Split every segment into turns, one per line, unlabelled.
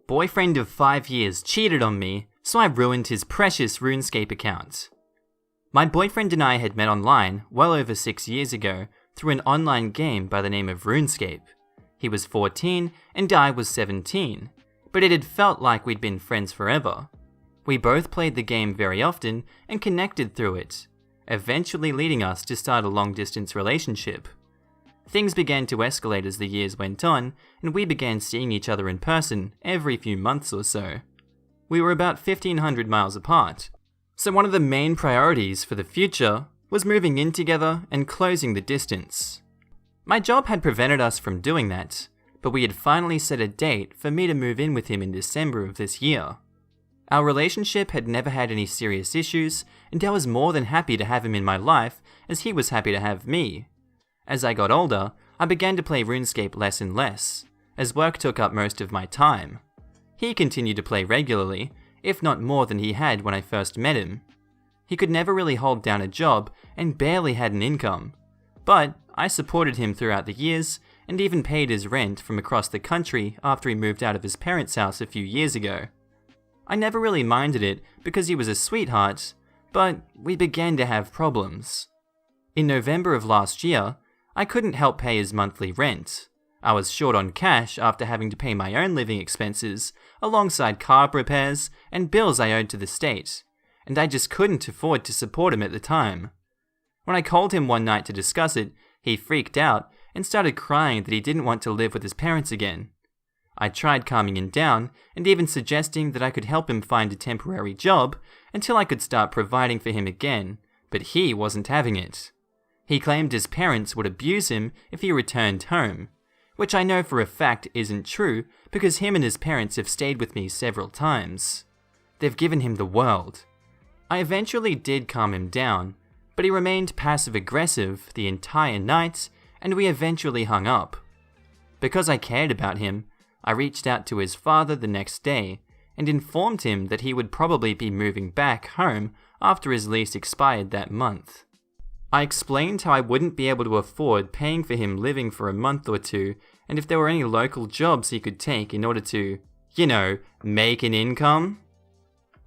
Boyfriend of 5 years cheated on me, so I ruined his precious Runescape account. My boyfriend and I had met online well over 6 years ago through an online game by the name of Runescape. He was 14 and I was 17, but it had felt like we'd been friends forever. We both played the game very often and connected through it, eventually leading us to start a long-distance relationship. Things began to escalate as the years went on, and we began seeing each other in person every few months or so. We were about 1,500 miles apart, so one of the main priorities for the future was moving in together and closing the distance. My job had prevented us from doing that, but we had finally set a date for me to move in with him in December of this year. Our relationship had never had any serious issues, and I was more than happy to have him in my life as he was happy to have me. As I got older, I began to play Runescape less and less, as work took up most of my time. He continued to play regularly, if not more than he had when I first met him. He could never really hold down a job and barely had an income, but I supported him throughout the years and even paid his rent from across the country after he moved out of his parents' house a few years ago. I never really minded it because he was a sweetheart, but we began to have problems. In November of last year, I couldn't help pay his monthly rent. I was short on cash after having to pay my own living expenses, alongside car repairs and bills I owed to the state, and I just couldn't afford to support him at the time. When I called him one night to discuss it, he freaked out and started crying that he didn't want to live with his parents again. I tried calming him down and even suggesting that I could help him find a temporary job until I could start providing for him again, but he wasn't having it. He claimed his parents would abuse him if he returned home, which I know for a fact isn't true because him and his parents have stayed with me several times. They've given him the world. I eventually did calm him down, but he remained passive-aggressive the entire night, and we eventually hung up. Because I cared about him, I reached out to his father the next day and informed him that he would probably be moving back home after his lease expired that month. I explained how I wouldn't be able to afford paying for him living for a month or two, and if there were any local jobs he could take in order to, make an income.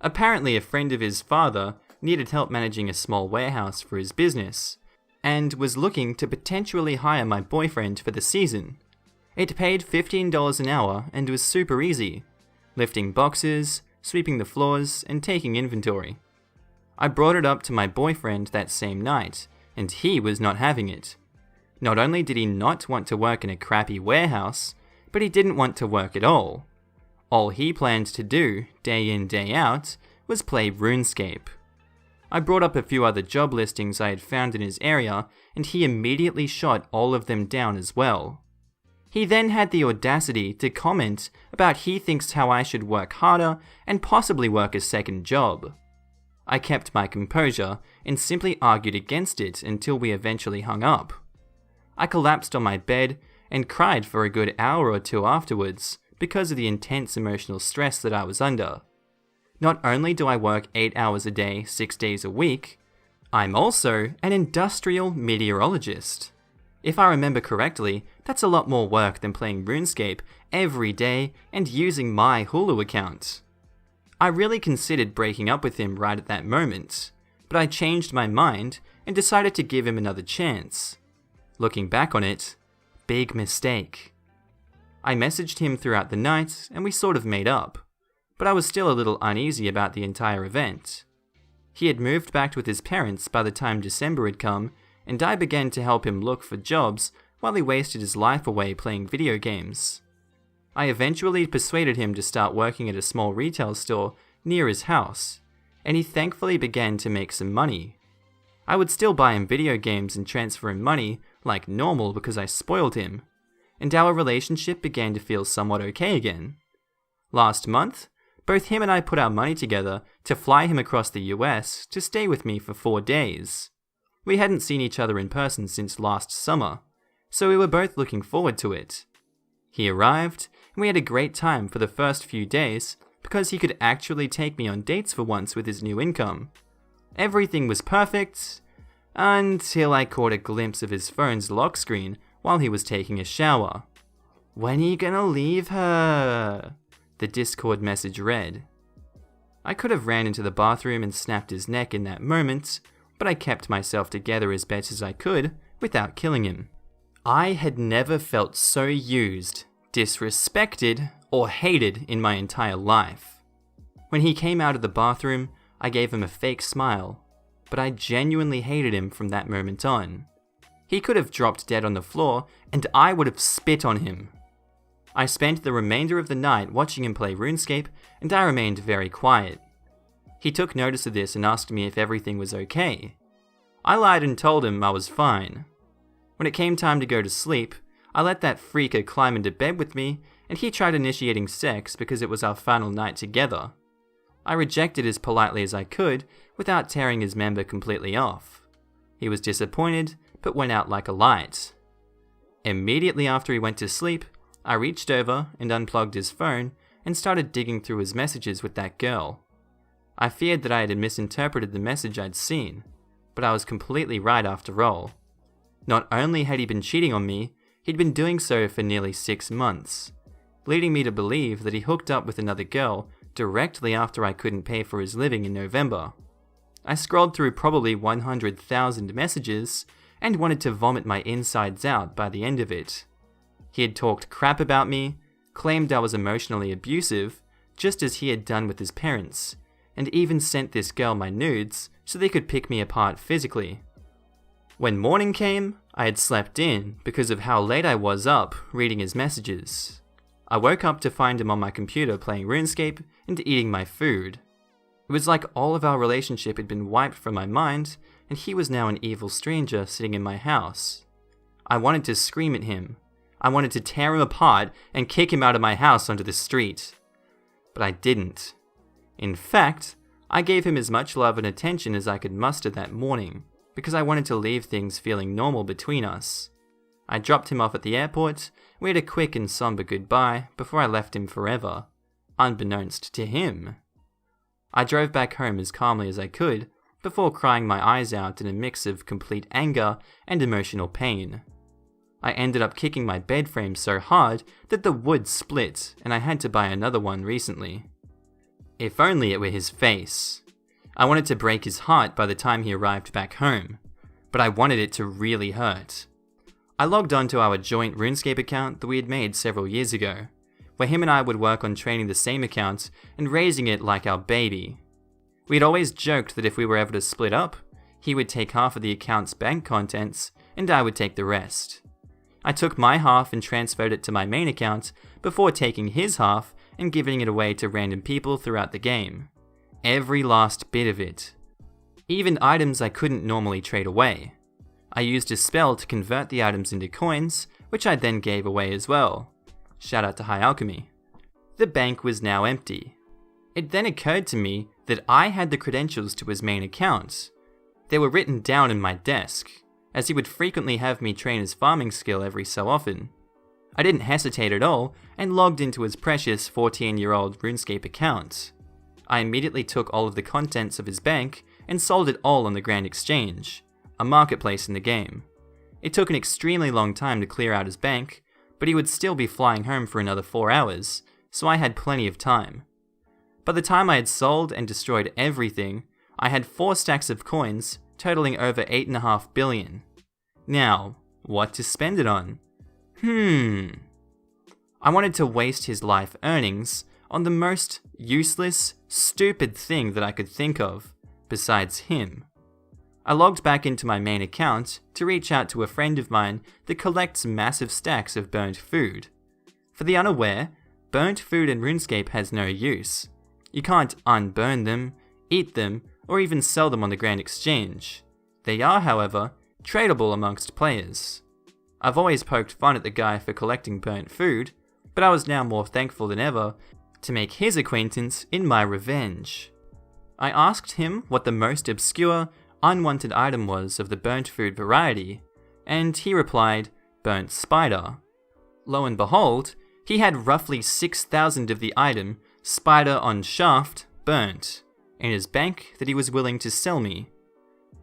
Apparently a friend of his father needed help managing a small warehouse for his business, and was looking to potentially hire my boyfriend for the season. It paid $15 an hour and was super easy, lifting boxes, sweeping the floors, and taking inventory. I brought it up to my boyfriend that same night, and he was not having it. Not only did he not want to work in a crappy warehouse, but he didn't want to work at all. All he planned to do, day in day out, was play Runescape. I brought up a few other job listings I had found in his area, and he immediately shot all of them down as well. He then had the audacity to comment about he thinks how I should work harder and possibly work a second job. I kept my composure and simply argued against it until we eventually hung up. I collapsed on my bed and cried for a good hour or two afterwards because of the intense emotional stress that I was under. Not only do I work 8 hours a day, 6 days a week, I'm also an industrial meteorologist. If I remember correctly, that's a lot more work than playing Runescape every day and using my Hulu account. I really considered breaking up with him right at that moment, but I changed my mind and decided to give him another chance. Looking back on it, big mistake. I messaged him throughout the night and we sort of made up, but I was still a little uneasy about the entire event. He had moved back with his parents by the time December had come, and I began to help him look for jobs while he wasted his life away playing video games. I eventually persuaded him to start working at a small retail store near his house, and he thankfully began to make some money. I would still buy him video games and transfer him money like normal because I spoiled him, and our relationship began to feel somewhat okay again. Last month, both him and I put our money together to fly him across the US to stay with me for 4 days. We hadn't seen each other in person since last summer, so we were both looking forward to it. He arrived, and we had a great time for the first few days because he could actually take me on dates for once with his new income. Everything was perfect, until I caught a glimpse of his phone's lock screen while he was taking a shower. When are you gonna leave her? the Discord message read. I could have ran into the bathroom and snapped his neck in that moment, but I kept myself together as best as I could without killing him. I had never felt so used, disrespected, or hated in my entire life. When he came out of the bathroom, I gave him a fake smile, but I genuinely hated him from that moment on. He could have dropped dead on the floor, and I would have spit on him. I spent the remainder of the night watching him play Runescape, and I remained very quiet. He took notice of this and asked me if everything was okay. I lied and told him I was fine. When it came time to go to sleep, I let that freaker climb into bed with me, and he tried initiating sex because it was our final night together. I rejected as politely as I could without tearing his member completely off. He was disappointed, but went out like a light. Immediately after he went to sleep, I reached over and unplugged his phone and started digging through his messages with that girl. I feared that I had misinterpreted the message I'd seen, but I was completely right after all. Not only had he been cheating on me, he'd been doing so for nearly 6 months, leading me to believe that he hooked up with another girl directly after I couldn't pay for his living in November. I scrolled through probably 100,000 messages and wanted to vomit my insides out by the end of it. He had talked crap about me, claimed I was emotionally abusive, just as he had done with his parents, and even sent this girl my nudes so they could pick me apart physically. When morning came, I had slept in because of how late I was up reading his messages. I woke up to find him on my computer playing RuneScape and eating my food. It was like all of our relationship had been wiped from my mind, and he was now an evil stranger sitting in my house. I wanted to scream at him. I wanted to tear him apart and kick him out of my house onto the street. But I didn't. In fact, I gave him as much love and attention as I could muster that morning, because I wanted to leave things feeling normal between us. I dropped him off at the airport, we had a quick and somber goodbye before I left him forever, unbeknownst to him. I drove back home as calmly as I could, before crying my eyes out in a mix of complete anger and emotional pain. I ended up kicking my bed frame so hard that the wood split and I had to buy another one recently. If only it were his face. I wanted to break his heart by the time he arrived back home, but I wanted it to really hurt. I logged onto our joint RuneScape account that we had made several years ago, where him and I would work on training the same account and raising it like our baby. We had always joked that if we were ever to split up, he would take half of the account's bank contents and I would take the rest. I took my half and transferred it to my main account before taking his half and giving it away to random people throughout the game. Every last bit of it. Even items I couldn't normally trade away. I used a spell to convert the items into coins, which I then gave away as well. Shout out to High Alchemy. The bank was now empty. It then occurred to me that I had the credentials to his main account. They were written down in my desk, as he would frequently have me train his farming skill every so often. I didn't hesitate at all and logged into his precious 14-year-old RuneScape account. I immediately took all of the contents of his bank and sold it all on the Grand Exchange, a marketplace in the game. It took an extremely long time to clear out his bank, but he would still be flying home for another 4 hours, so I had plenty of time. By the time I had sold and destroyed everything, I had 4 stacks of coins, totaling over 8.5 billion. Now, what to spend it on? I wanted to waste his life earnings on the most useless, stupid thing that I could think of, besides him. I logged back into my main account to reach out to a friend of mine that collects massive stacks of burnt food. For the unaware, burnt food in RuneScape has no use. You can't unburn them, eat them, or even sell them on the Grand Exchange. They are, however, tradable amongst players. I've always poked fun at the guy for collecting burnt food, but I was now more thankful than ever to make his acquaintance in my revenge. I asked him what the most obscure, unwanted item was of the burnt food variety, and he replied, burnt spider. Lo and behold, he had roughly 6,000 of the item, spider on shaft, burnt, in his bank that he was willing to sell me.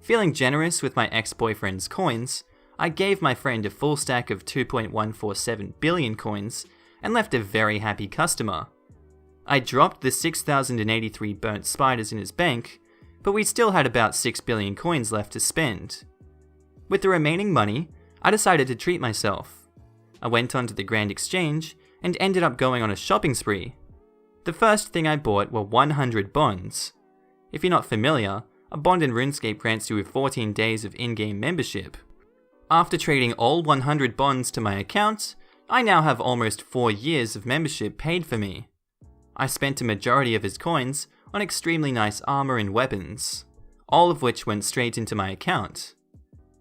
Feeling generous with my ex-boyfriend's coins, I gave my friend a full stack of 2.147 billion coins and left a very happy customer. I dropped the 6,083 burnt spiders in his bank, but we still had about 6 billion coins left to spend. With the remaining money, I decided to treat myself. I went onto the Grand Exchange and ended up going on a shopping spree. The first thing I bought were 100 bonds. If you're not familiar, a bond in RuneScape grants you 14 days of in-game membership. After trading all 100 bonds to my account, I now have almost 4 years of membership paid for me. I spent a majority of his coins on extremely nice armor and weapons, all of which went straight into my account.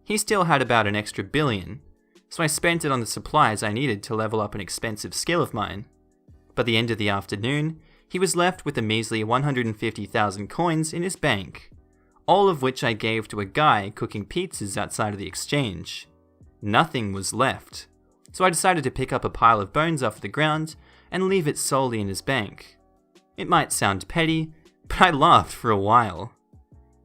He still had about an extra billion, so I spent it on the supplies I needed to level up an expensive skill of mine. By the end of the afternoon, he was left with a measly 150,000 coins in his bank, all of which I gave to a guy cooking pizzas outside of the exchange. Nothing was left, so I decided to pick up a pile of bones off the ground and leave it solely in his bank. It might sound petty, but I laughed for a while.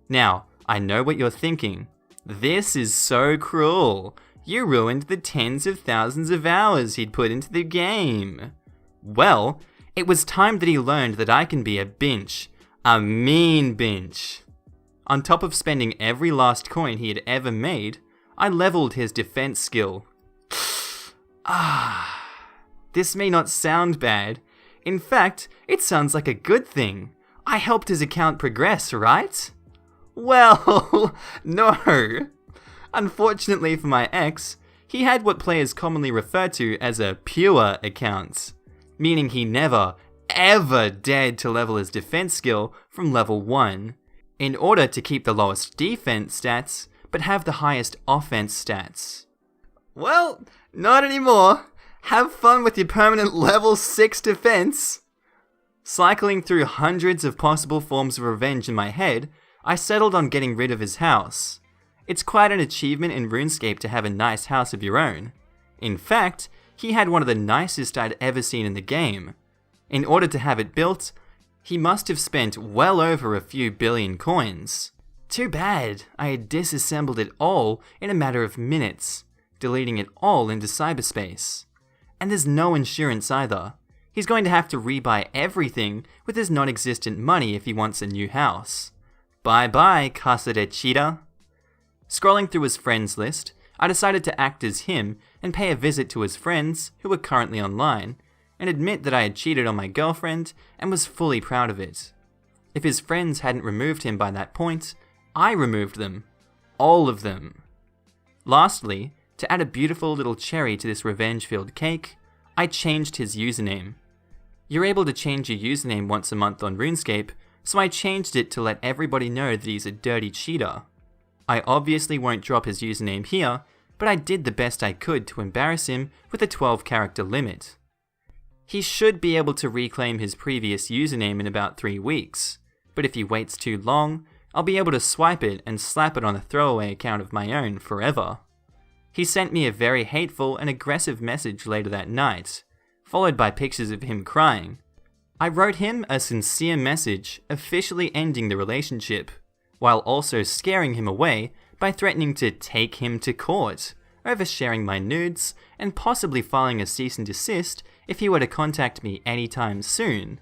Now, I know what you're thinking. This is so cruel. You ruined the tens of thousands of hours he'd put into the game. Well, it was time that he learned that I can be a binch. A mean binch. On top of spending every last coin he had ever made, I leveled his defense skill. This may not sound bad. In fact, it sounds like a good thing. I helped his account progress, right? Well, no. Unfortunately for my ex, he had what players commonly refer to as a pure account, meaning he never, ever dared to level his defense skill from level 1, in order to keep the lowest defense stats, but have the highest offense stats. Well, not anymore. Have fun with your permanent level 6 defense. Cycling through hundreds of possible forms of revenge in my head, I settled on getting rid of his house. It's quite an achievement in RuneScape to have a nice house of your own. In fact, he had one of the nicest I'd ever seen in the game. In order to have it built, he must have spent well over a few billion coins. Too bad, I had disassembled it all in a matter of minutes, deleting it all into cyberspace. And there's no insurance either. He's going to have to rebuy everything with his non-existent money if he wants a new house. Bye-bye, Casa de Cheetah. Scrolling through his friends list, I decided to act as him and pay a visit to his friends, who were currently online, and admit that I had cheated on my girlfriend and was fully proud of it. If his friends hadn't removed him by that point, I removed them. All of them. Lastly, to add a beautiful little cherry to this revenge-filled cake, I changed his username. You're able to change your username once a month on RuneScape, so I changed it to let everybody know that he's a dirty cheater. I obviously won't drop his username here, but I did the best I could to embarrass him with a 12-character limit. He should be able to reclaim his previous username in about 3 weeks, but if he waits too long, I'll be able to swipe it and slap it on a throwaway account of my own forever. He sent me a very hateful and aggressive message later that night, followed by pictures of him crying. I wrote him a sincere message officially ending the relationship, while also scaring him away by threatening to take him to court, over sharing my nudes, and possibly filing a cease and desist if he were to contact me anytime soon.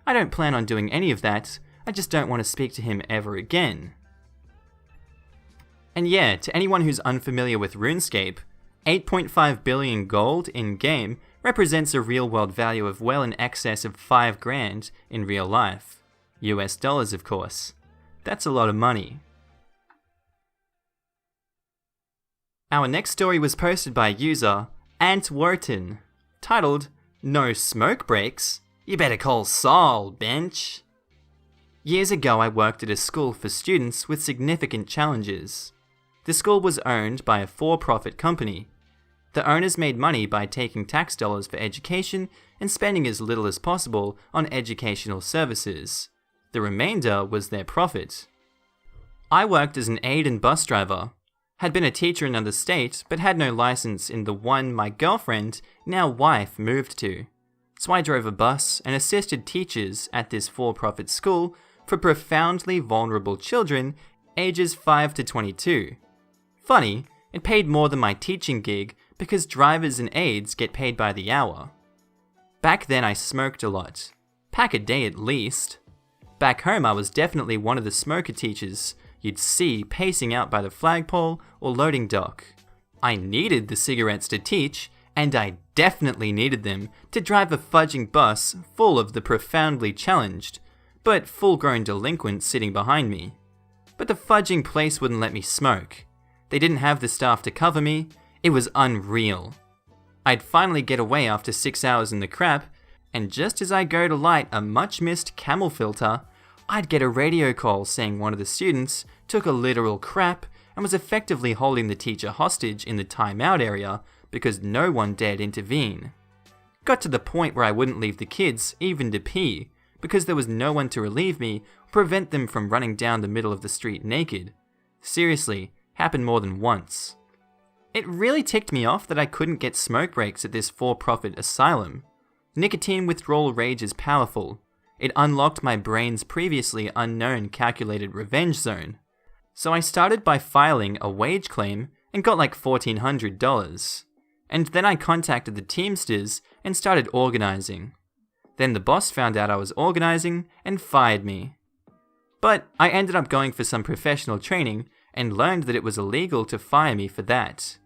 I don't plan on doing any of that, I just don't want to speak to him ever again. And yeah, to anyone who's unfamiliar with RuneScape, 8.5 billion gold in-game represents a real-world value of well in excess of $5,000 in real life. US dollars, of course. That's a lot of money. Our next story was posted by user antworten, titled, "No smoke breaks? You better call Saul, bench." Years ago I worked at a school for students with significant challenges. The school was owned by a for-profit company. The owners made money by taking tax dollars for education and spending as little as possible on educational services. The remainder was their profit. I worked as an aide and bus driver, had been a teacher in another state, but had no license in the one my girlfriend, now wife, moved to. So I drove a bus and assisted teachers at this for-profit school for profoundly vulnerable children ages 5 to 22. Funny, it paid more than my teaching gig because drivers and aides get paid by the hour. Back then I smoked a lot. Pack a day at least. Back home, I was definitely one of the smoker teachers you'd see pacing out by the flagpole or loading dock. I needed the cigarettes to teach, and I definitely needed them to drive a fudging bus full of the profoundly challenged, but full-grown delinquents sitting behind me. But the fudging place wouldn't let me smoke. They didn't have the staff to cover me. It was unreal. I'd finally get away after 6 hours in the crap, and just as I go to light a much-missed camel filter, I'd get a radio call saying one of the students took a literal crap and was effectively holding the teacher hostage in the timeout area because no one dared intervene. Got to the point where I wouldn't leave the kids even to pee because there was no one to relieve me or prevent them from running down the middle of the street naked. Seriously, happened more than once. It really ticked me off that I couldn't get smoke breaks at this for-profit asylum. Nicotine withdrawal rage is powerful. It unlocked my brain's previously unknown calculated revenge zone. So I started by filing a wage claim and got like $1,400. And then I contacted the Teamsters and started organizing. Then the boss found out I was organizing and fired me. But I ended up going for some professional training and learned that it was illegal to fire me for that.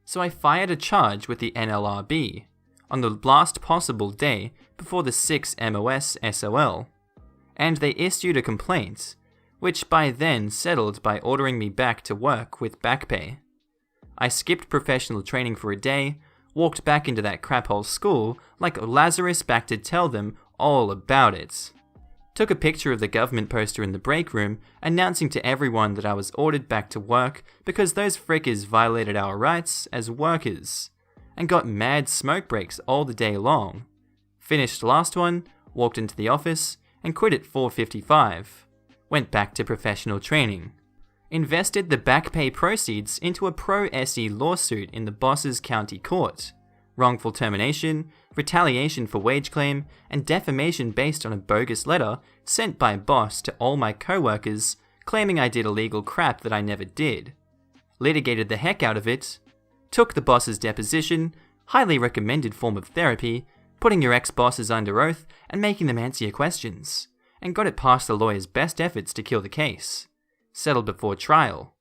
So I fired a charge with the NLRB on the last possible day before the 6 MOS SOL, and they issued a complaint, which by then settled by ordering me back to work with back pay. I skipped professional training for a day, walked back into that craphole school like Lazarus back to tell them all about it. Took a picture of the government poster in the break room announcing to everyone that I was ordered back to work because those frickers violated our rights as workers, and got mad smoke breaks all the day long. Finished last one, walked into the office, and quit at 4:55. Went back to professional training. Invested the back pay proceeds into a pro-SE lawsuit in the boss's county court. Wrongful termination, retaliation for wage claim, and defamation based on a bogus letter sent by boss to all my co-workers claiming I did illegal crap that I never did. Litigated the heck out of it. Took the boss's deposition, highly recommended form of therapy, putting your ex-bosses under oath and making them answer your questions, and got it past the lawyer's best efforts to kill the case. Settled before trial.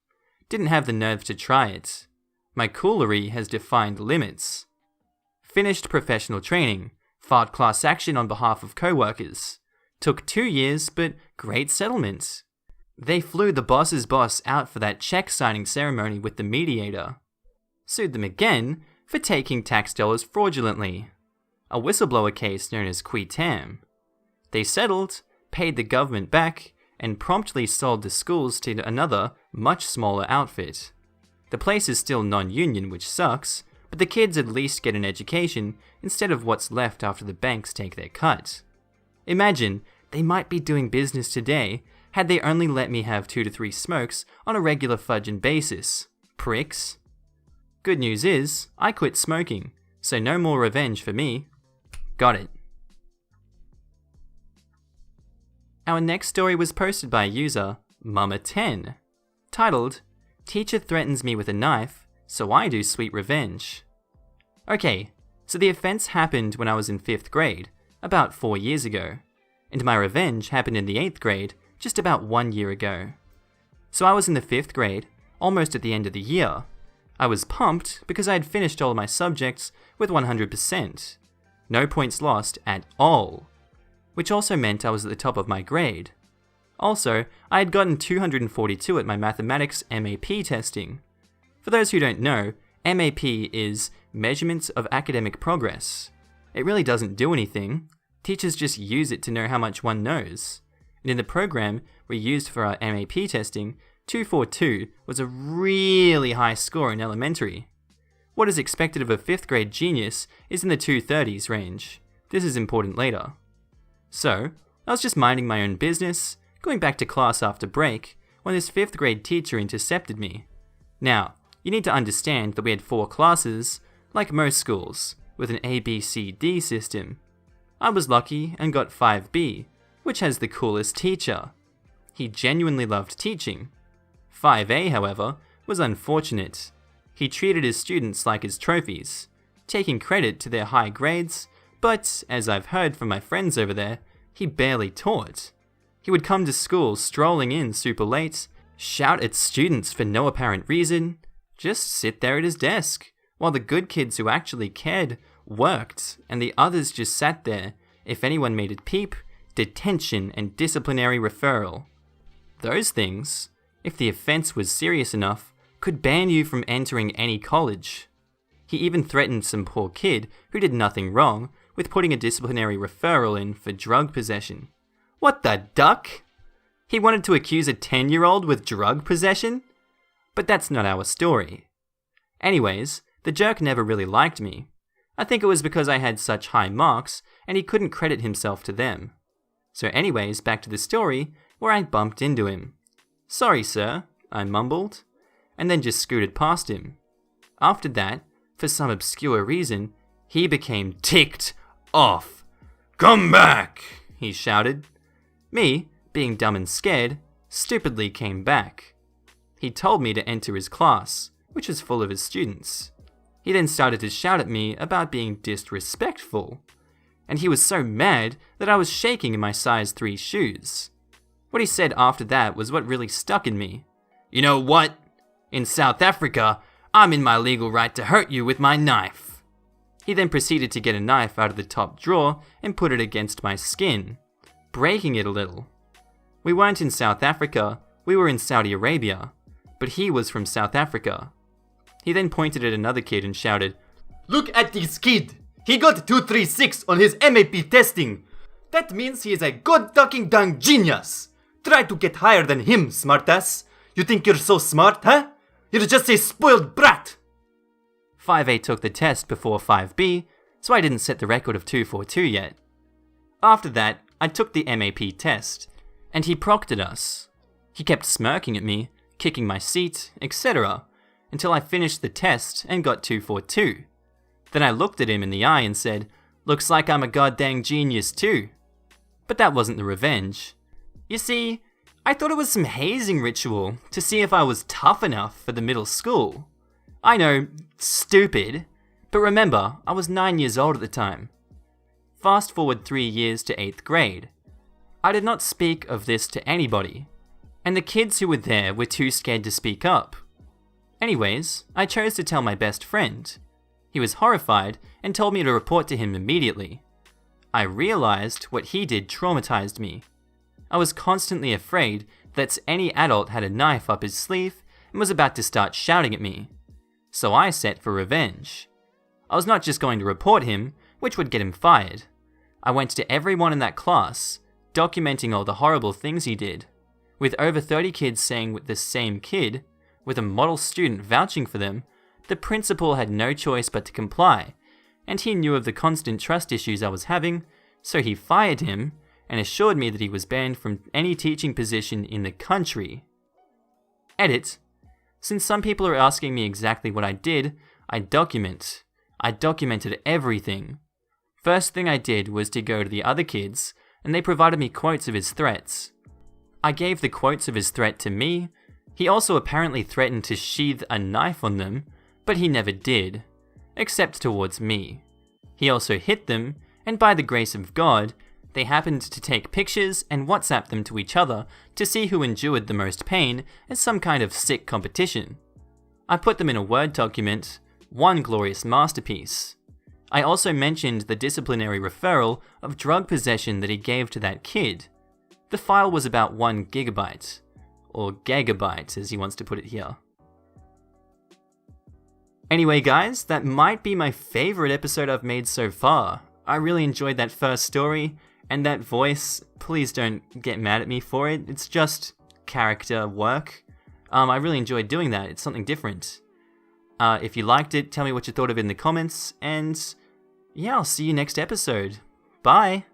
Didn't have the nerve to try it. My coolery has defined limits. Finished professional training, filed class action on behalf of co-workers. Took 2 years, but great settlement. They flew the boss's boss out for that check signing ceremony with the mediator. Sued them again for taking tax dollars fraudulently. A whistleblower case known as qui tam. They settled, paid the government back, and promptly sold the schools to another, much smaller outfit. The place is still non-union, which sucks, but the kids at least get an education instead of what's left after the banks take their cut. Imagine, they might be doing business today had they only let me have 2 to 3 smokes on a regular fudging basis. Pricks. Good news is, I quit smoking, so no more revenge for me. Got it. Our next story was posted by user Mama10, titled, "Teacher threatens me with a knife, so I do sweet revenge." Okay, so the offense happened when I was in 5th grade, about 4 years ago, and my revenge happened in the 8th grade, just about 1 year ago. So I was in the 5th grade, almost at the end of the year. I was pumped because I had finished all my subjects with 100%. No points lost at all. Which also meant I was at the top of my grade. Also, I had gotten 242 at my mathematics MAP testing. For those who don't know, MAP is Measurements of Academic Progress. It really doesn't do anything. Teachers just use it to know how much one knows. And in the program we used for our MAP testing, 242 was a really high score in elementary. What is expected of a 5th grade genius is in the 230s range. This is important later. So, I was just minding my own business, going back to class after break, when this 5th grade teacher intercepted me. Now, you need to understand that we had 4 classes, like most schools, with an A, B, C, D system. I was lucky and got 5B, which has the coolest teacher. He genuinely loved teaching. 5A, however, was unfortunate. He treated his students like his trophies, taking credit to their high grades, but, as I've heard from my friends over there, he barely taught. He would come to school strolling in super late, shout at students for no apparent reason, just sit there at his desk, while the good kids who actually cared worked, and the others just sat there. If anyone made a peep, detention and disciplinary referral. Those things, if the offense was serious enough, could ban you from entering any college. He even threatened some poor kid who did nothing wrong with putting a disciplinary referral in for drug possession. What the duck? He wanted to accuse a 10-year-old with drug possession? But that's not our story. Anyways, the jerk never really liked me. I think it was because I had such high marks and he couldn't credit himself to them. So anyways, back to the story where I bumped into him. "Sorry, sir," I mumbled, and then just scooted past him. After that, for some obscure reason, he became ticked off. "Come back!" he shouted. Me, being dumb and scared, stupidly came back. He told me to enter his class, which was full of his students. He then started to shout at me about being disrespectful. And he was so mad that I was shaking in my size 3 shoes. What he said after that was what really stuck in me. "You know what? In South Africa, I'm in my legal right to hurt you with my knife." He then proceeded to get a knife out of the top drawer and put it against my skin, breaking it a little. We weren't in South Africa, we were in Saudi Arabia, but he was from South Africa. He then pointed at another kid and shouted, "Look at this kid! He got 236 on his MAP testing! That means he is a god fucking dang genius! Try to get higher than him, smartass! You think you're so smart, huh? You're just a spoiled brat!" 5A took the test before 5B, so I didn't set the record of 242 yet. After that, I took the MAP test, and he proctored us. He kept smirking at me, kicking my seat, etc., until I finished the test and got 242. Then I looked at him in the eye and said, "Looks like I'm a goddamn genius too." But that wasn't the revenge. You see, I thought it was some hazing ritual to see if I was tough enough for the middle school. I know, stupid, but remember, I was 9 years old at the time. Fast forward 3 years to 8th grade. I did not speak of this to anybody, and the kids who were there were too scared to speak up. Anyways, I chose to tell my best friend. He was horrified and told me to report to him immediately. I realized what he did traumatized me. I was constantly afraid that any adult had a knife up his sleeve and was about to start shouting at me. So I set for revenge. I was not just going to report him, which would get him fired. I went to everyone in that class, documenting all the horrible things he did. With over 30 kids saying with the same kid, with a model student vouching for them, the principal had no choice but to comply, and he knew of the constant trust issues I was having, so he fired him and assured me that he was banned from any teaching position in the country. Edit. Since some people are asking me exactly what I did, I documented everything. First thing I did was to go to the other kids, and they provided me quotes of his threats. I gave the quotes of his threat to me. He also apparently threatened to sheath a knife on them, but he never did, except towards me. He also hit them, and by the grace of God, they happened to take pictures and WhatsApp them to each other to see who endured the most pain as some kind of sick competition. I put them in a Word document, one glorious masterpiece. I also mentioned the disciplinary referral of drug possession that he gave to that kid. The file was about 1 gigabyte, or gigabyte as he wants to put it here. Anyway guys, that might be my favorite episode I've made so far. I really enjoyed that first story, and that voice, please don't get mad at me for it, it's just character work. I really enjoyed doing that, it's something different. If you liked it, tell me what you thought of it in the comments, and yeah, I'll see you next episode. Bye!